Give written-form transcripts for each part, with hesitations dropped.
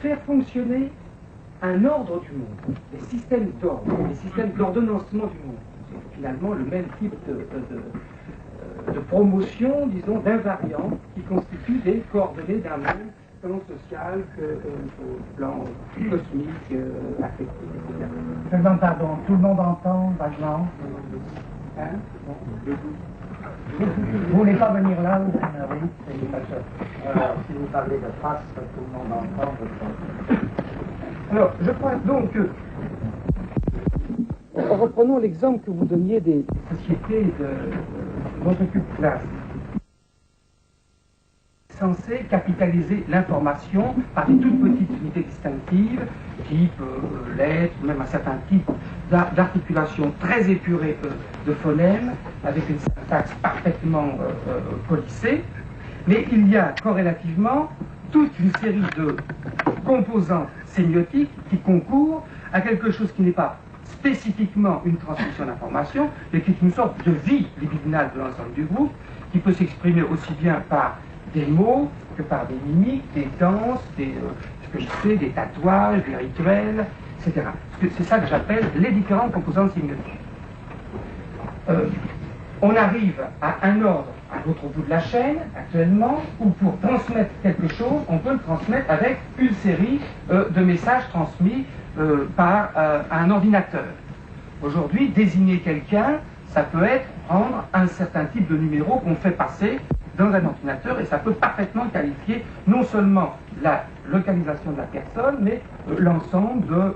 faire fonctionner un ordre du monde, des systèmes d'ordre, des systèmes d'ordonnancement du monde. C'est finalement le même type de promotion, disons, d'invariants qui constituent des coordonnées d'un monde, tant social qu'au plan cosmique, affectif, etc. Seulement, pardon, tout le monde entend, vaguement. Hein? Vous voulez pas venir là, oui, c'est pas ça. Alors, si vous parlez de traces, tout le monde entend, je pense. Alors, je crois donc que, reprenons l'exemple que vous donniez des sociétés dont occupe Classe, censé capitaliser l'information par des toutes petites unités distinctives, type lettres, même un certain type d'articulation très épurée de phonèmes, avec une syntaxe parfaitement polissée, mais il y a corrélativement toute une série de composantes sémiotiques qui concourent à quelque chose qui n'est pas spécifiquement une transmission d'information, mais qui est une sorte de vie libidinale de l'ensemble du groupe, qui peut s'exprimer aussi bien par des mots que par des mimiques, des danses, ce que je sais, des tatouages, des rituels, etc. C'est ça que j'appelle les différentes composantes sémiotiques. On arrive à un ordre à l'autre bout de la chaîne, actuellement, où pour transmettre quelque chose, on peut le transmettre avec une série de messages transmis par un ordinateur. Aujourd'hui, désigner quelqu'un, ça peut être prendre un certain type de numéro qu'on fait passer dans un ordinateur, et ça peut parfaitement qualifier non seulement la localisation de la personne, mais l'ensemble de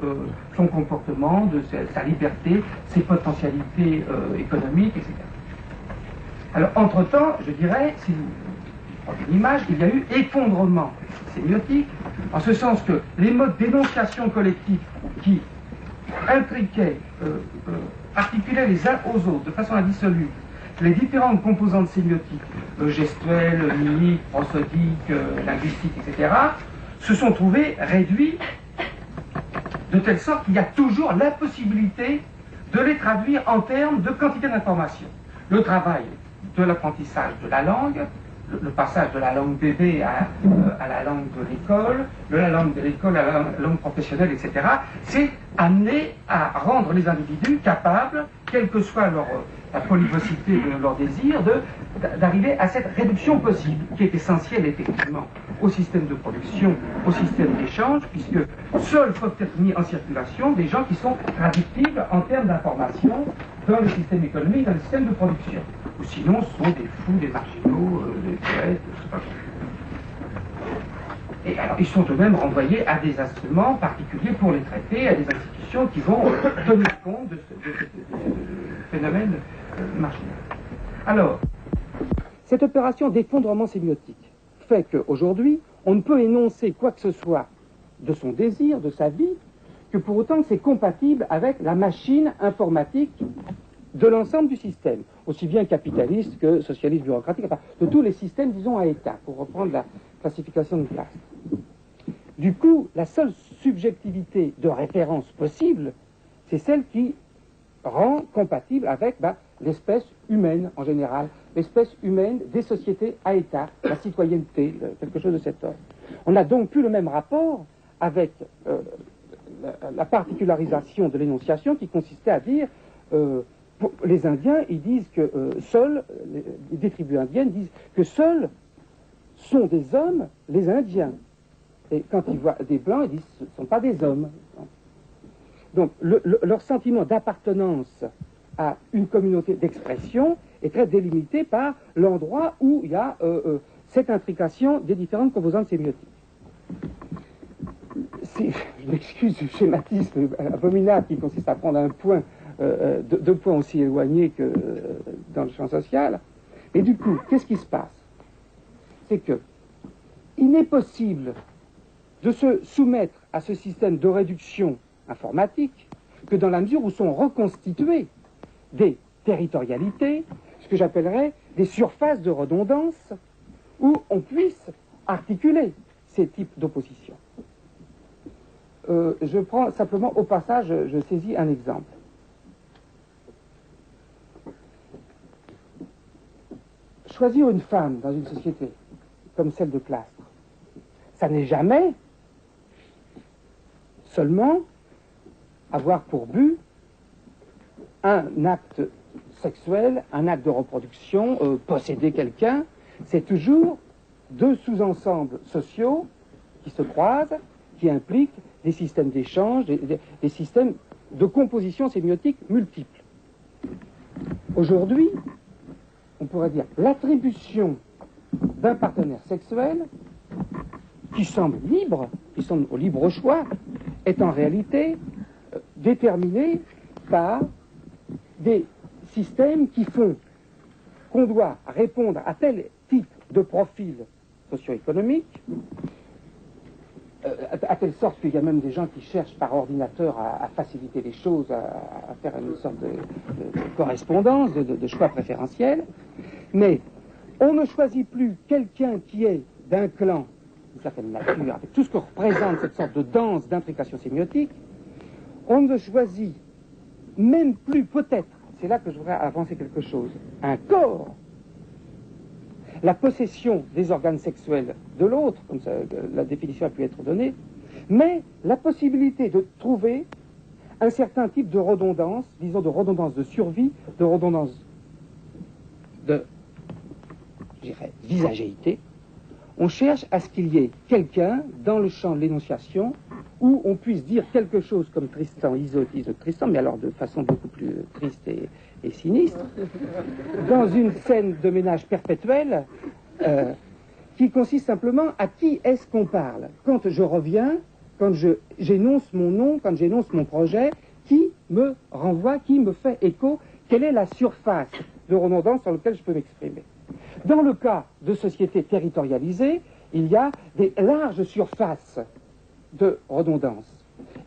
son comportement, de sa liberté, ses potentialités économiques, etc. Alors, entre-temps, je dirais, si vous prenez une image, il y a eu effondrement sémiotique, en ce sens que les modes d'énonciation collective qui intriquaient, articulaient les uns aux autres de façon indissoluble les différentes composantes sémiotiques, gestuelles, mimiques, prosodiques, linguistiques, etc., se sont trouvés réduits de telle sorte qu'il y a toujours la possibilité de les traduire en termes de quantité d'informations. Le travail de l'apprentissage de la langue, le passage de la langue bébé à la langue de l'école, de la langue de l'école à la langue professionnelle, etc., c'est amené à rendre les individus capables, quelle que soit la polyvocité de leur désir, d'arriver à cette réduction possible, qui est essentielle effectivement au système de production, au système d'échange, puisque seuls peuvent être mis en circulation des gens qui sont traductibles en termes d'information dans le système économique, dans le système de production. Ou sinon, ce sont des fous, des marginaux, des poètes, je sais pas quoi. Et alors, ils sont eux-mêmes renvoyés à des instruments particuliers pour les traiter, à des institutions qui vont tenir compte de ce phénomène marginal. Alors, cette opération d'effondrement sémiotique fait qu'aujourd'hui, on ne peut énoncer quoi que ce soit de son désir, de sa vie, que pour autant que c'est compatible avec la machine informatique de l'ensemble du système, aussi bien capitaliste que socialiste bureaucratique, enfin, de tous les systèmes, disons, à État, pour reprendre la classification de classe. Du coup, la seule subjectivité de référence possible, c'est celle qui rend compatible avec l'espèce humaine en général, l'espèce humaine des sociétés à État, la citoyenneté, quelque chose de cet ordre. On n'a donc plus le même rapport avec la particularisation de l'énonciation qui consistait à dire les Indiens, ils disent que des tribus indiennes disent que seuls sont des hommes les Indiens. Et quand ils voient des Blancs, ils disent ce ne sont pas des hommes. Donc leur sentiment d'appartenance à une communauté d'expression est très délimité par l'endroit où il y a cette intrication des différentes composantes sémiotiques. Je m'excuse du schématisme abominable qui consiste à prendre un point, deux points aussi éloignés que dans le champ social. Mais du coup, qu'est-ce qui se passe? C'est que il n'est possible de se soumettre à ce système de réduction informatique que dans la mesure où sont reconstituées des territorialités, ce que j'appellerais des surfaces de redondance, où on puisse articuler ces types d'opposition. Je prends simplement au passage, je saisis un exemple. Choisir une femme dans une société comme celle de Clastres, ça n'est jamais seulement avoir pour but un acte sexuel, un acte de reproduction, posséder quelqu'un. C'est toujours deux sous-ensembles sociaux qui se croisent, qui impliquent des systèmes d'échange, des systèmes de composition sémiotique multiples. Aujourd'hui, on pourrait dire l'attribution d'un partenaire sexuel qui semble libre, qui semble au libre choix, est en réalité déterminée par des systèmes qui font qu'on doit répondre à tel type de profil socio-économique, à telle sorte qu'il y a même des gens qui cherchent par ordinateur à faciliter les choses, à faire une sorte de correspondance, de choix préférentiel. Mais on ne choisit plus quelqu'un qui est d'un clan d'une certaine nature, avec tout ce que représente cette sorte de danse d'intrication sémiotique. On ne choisit même plus, peut-être, c'est là que je voudrais avancer quelque chose, un corps, la possession des organes sexuels de l'autre, comme ça, la définition a pu être donnée, mais la possibilité de trouver un certain type de redondance, disons de redondance de survie, de redondance de, je dirais, visagéité. On cherche à ce qu'il y ait quelqu'un dans le champ de l'énonciation où on puisse dire quelque chose comme Tristan, Isolde de Tristan, mais alors de façon beaucoup plus triste et sinistre, dans une scène de ménage perpétuel qui consiste simplement à qui est-ce qu'on parle. Quand je reviens, quand j'énonce mon nom, quand j'énonce mon projet, qui me renvoie, qui me fait écho, quelle est la surface de redondance sur laquelle je peux m'exprimer. Dans le cas de sociétés territorialisées, il y a des larges surfaces de redondance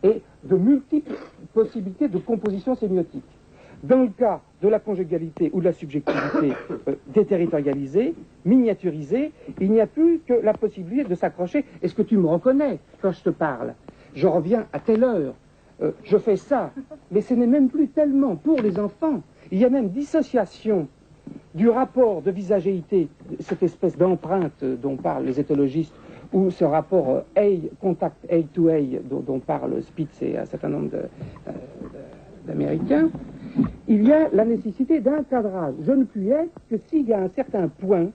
et de multiples possibilités de composition sémiotique. Dans le cas de la conjugalité ou de la subjectivité déterritorialisée, miniaturisée, il n'y a plus que la possibilité de s'accrocher. Est-ce que tu me reconnais quand je te parle? Je reviens à telle heure, je fais ça. Mais ce n'est même plus tellement pour les enfants. Il y a même dissociation du rapport de visagéité, cette espèce d'empreinte dont parlent les éthologistes, ou ce rapport contact eye to eye dont parle Spitz et un certain nombre d'Américains. Il y a la nécessité d'un cadrage. Je ne puis être que s'il y a un certain point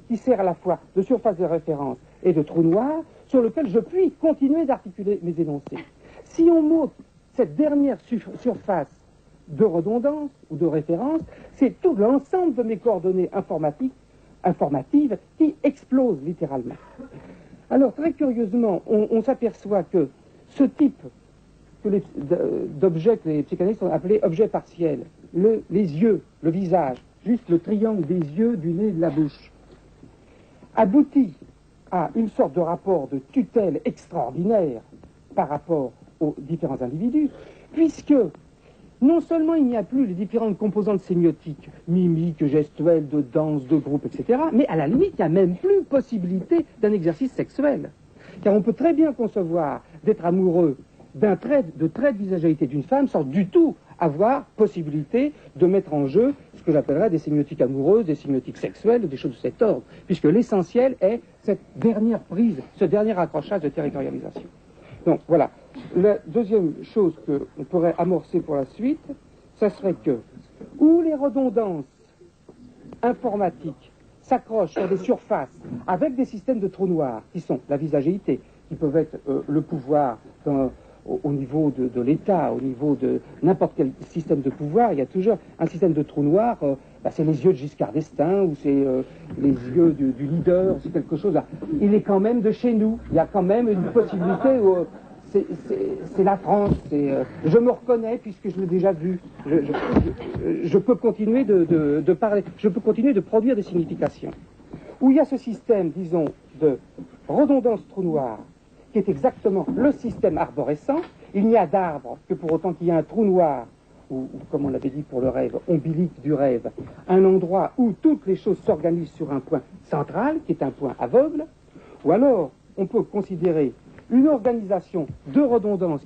qui sert à la fois de surface de référence et de trou noir sur lequel je puis continuer d'articuler mes énoncés. Si on m'ôte cette dernière surface de redondance ou de référence, c'est tout l'ensemble de mes coordonnées informatives qui explosent littéralement. Alors, très curieusement, on s'aperçoit que ce type d'objets que les psychanalystes ont appelé objets partiels, les yeux, le visage, juste le triangle des yeux, du nez, de la bouche, aboutit à une sorte de rapport de tutelle extraordinaire par rapport aux différents individus, puisque non seulement il n'y a plus les différentes composantes sémiotiques, mimiques, gestuelles, de danse, de groupe, etc., mais à la limite, il n'y a même plus possibilité d'un exercice sexuel. Car on peut très bien concevoir d'être amoureux de trait de visagéité d'une femme sans du tout avoir possibilité de mettre en jeu ce que j'appellerais des sémiotiques amoureuses, des sémiotiques sexuelles, ou des choses de cet ordre, puisque l'essentiel est cette dernière prise, ce dernier accrochage de territorialisation. Donc voilà. La deuxième chose qu'on pourrait amorcer pour la suite, ça serait que, où les redondances informatiques s'accrochent sur des surfaces avec des systèmes de trous noirs, qui sont la visagéité, qui peuvent être le pouvoir au niveau de l'État, au niveau de n'importe quel système de pouvoir, il y a toujours un système de trous noirs, c'est les yeux de Giscard d'Estaing, ou c'est les yeux du leader, c'est quelque chose là. Il est quand même de chez nous, il y a quand même une possibilité où c'est la France, je me reconnais puisque je l'ai déjà vu, je peux continuer de parler, je peux continuer de produire des significations. Où il y a ce système, disons, de redondance trou noir, qui est exactement le système arborescent, il n'y a d'arbre que pour autant qu'il y ait un trou noir, ou comme on l'avait dit pour le rêve, ombilique du rêve, un endroit où toutes les choses s'organisent sur un point central, qui est un point aveugle, ou alors on peut considérer une organisation de redondance